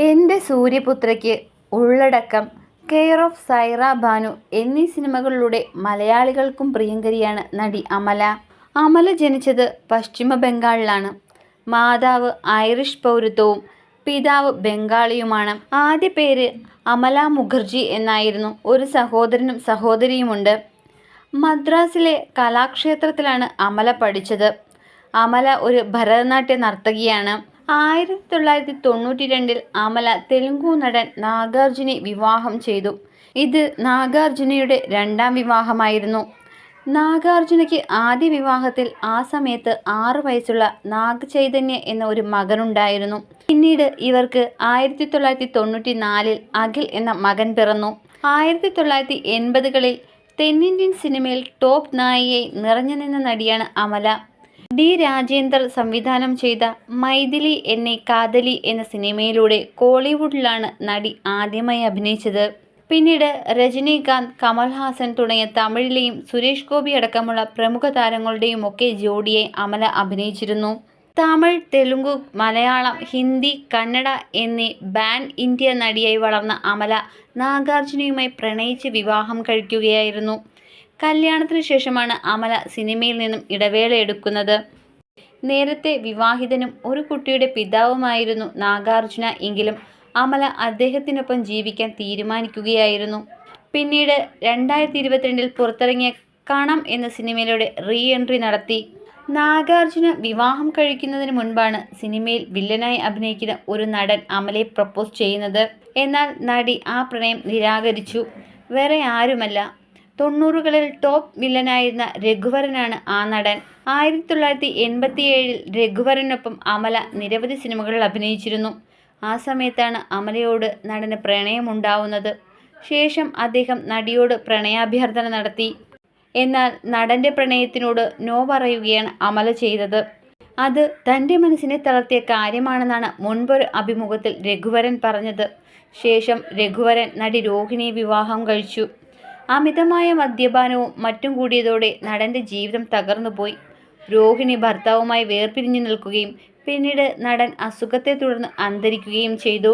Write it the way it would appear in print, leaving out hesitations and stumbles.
എൻ്റെ സൂര്യപുത്രയ്ക്ക്, ഉള്ളടക്കം, care of Saira Banu എന്നീ സിനിമകളിലൂടെ മലയാളികൾക്കും പ്രിയങ്കരിയാണ് നടി അമല. അമല ജനിച്ചത് പശ്ചിമ ബംഗാളിലാണ്. മാതാവ് ഐറിഷ് പൗരത്വവും പിതാവ് ബംഗാളിയുമാണ്. ആദ്യ പേര് അമല മുഖർജി എന്നായിരുന്നു. ഒരു സഹോദരനും സഹോദരിയുമുണ്ട്. മദ്രാസിലെ കലാക്ഷേത്രത്തിലാണ് അമല പഠിച്ചത്. അമല ഒരു ഭരതനാട്യ നർത്തകിയാണ്. 1992 അമല തെലുങ്കു നടൻ നാഗാർജുനെ വിവാഹം ചെയ്തു. ഇത് നാഗാർജുനയുടെ രണ്ടാം വിവാഹമായിരുന്നു. നാഗാർജുനയ്ക്ക് ആദ്യ വിവാഹത്തിൽ ആ സമയത്ത് 6 വയസ്സുള്ള നാഗ് ചൈതന്യ എന്ന ഒരു മകനുണ്ടായിരുന്നു. പിന്നീട് ഇവർക്ക് 1994 അഖിൽ എന്ന മകൻ പിറന്നു. 1980കളിൽ തെന്നിന്ത്യൻ സിനിമയിൽ ടോപ്പ് നായികയായി നിറഞ്ഞു നിന്ന നടിയാണ് അമല. ഡി രാജേന്ദർ സംവിധാനം ചെയ്ത മൈഥിലി എന്നെ കാതലി എന്ന സിനിമയിലൂടെ കോളിവുഡിലാണ് നടി ആദ്യമായി അഭിനയിച്ചത്. പിന്നീട് രജനീകാന്ത്, കമൽഹാസൻ തുടങ്ങിയ തമിഴിലെയും സുരേഷ് ഗോപി അടക്കമുള്ള പ്രമുഖ താരങ്ങളുടെയുമൊക്കെ ജോഡിയായി അമല അഭിനയിച്ചിരുന്നു. തമിഴ്, തെലുങ്ക്, മലയാളം, ഹിന്ദി, കന്നഡ എന്നീ പാൻ ഇന്ത്യ നടിയായി വളർന്ന അമല നാഗാർജുനയുമായി പ്രണയിച്ച് വിവാഹം കഴിക്കുകയായിരുന്നു. കല്യാണത്തിനു ശേഷമാണ് അമല സിനിമയിൽ നിന്നും ഇടവേള എടുക്കുന്നത്. നേരത്തെ വിവാഹിതനും ഒരു കുട്ടിയുടെ പിതാവുമായിരുന്നു നാഗാർജുന. എങ്കിലും അമല അദ്ദേഹത്തിനൊപ്പം ജീവിക്കാൻ തീരുമാനിക്കുകയായിരുന്നു. പിന്നീട് 2022 പുറത്തിറങ്ങിയ കണം എന്ന സിനിമയിലൂടെ റീ എൻട്രി നടത്തി. നാഗാർജുന വിവാഹം കഴിക്കുന്നതിന് മുൻപാണ് സിനിമയിൽ വില്ലനായി അഭിനയിക്കുന്ന ഒരു നടൻ അമലയെ പ്രപ്പോസ് ചെയ്യുന്നത്. എന്നാൽ നടി ആ പ്രണയം നിരാകരിച്ചു. വേറെ ആരുമല്ല, 90കളിൽ ടോപ്പ് വില്ലനായിരുന്ന രഘുവരനാണ് ആ നടൻ. 1987 രഘുവരനൊപ്പം അമല നിരവധി സിനിമകളിൽ അഭിനയിച്ചിരുന്നു. ആ സമയത്താണ് അമലയോട് നടന് പ്രണയമുണ്ടാവുന്നത്. ശേഷം അദ്ദേഹം നടിയോട് പ്രണയാഭ്യർത്ഥന നടത്തി. എന്നാൽ നടൻ്റെ പ്രണയത്തിനോട് നോ പറയുകയാണ് അമല ചെയ്തത്. അത് തൻ്റെ മനസ്സിനെ തളർത്തിയ കാര്യമാണെന്നാണ് മുൻപൊരു അഭിമുഖത്തിൽ രഘുവരൻ പറഞ്ഞത്. ശേഷം രഘുവരൻ നടി രോഹിണിയെ വിവാഹം കഴിച്ചു. അമിതമായ മദ്യപാനവും മറ്റും കൂടിയതോടെ നടൻ്റെ ജീവിതം തകർന്നുപോയി. രോഹിണി ഭർത്താവുമായി വേർപിരിഞ്ഞു നിൽക്കുകയും പിന്നീട് നടൻ അസുഖത്തെ തുടർന്ന് അന്തരിക്കുകയും ചെയ്തു.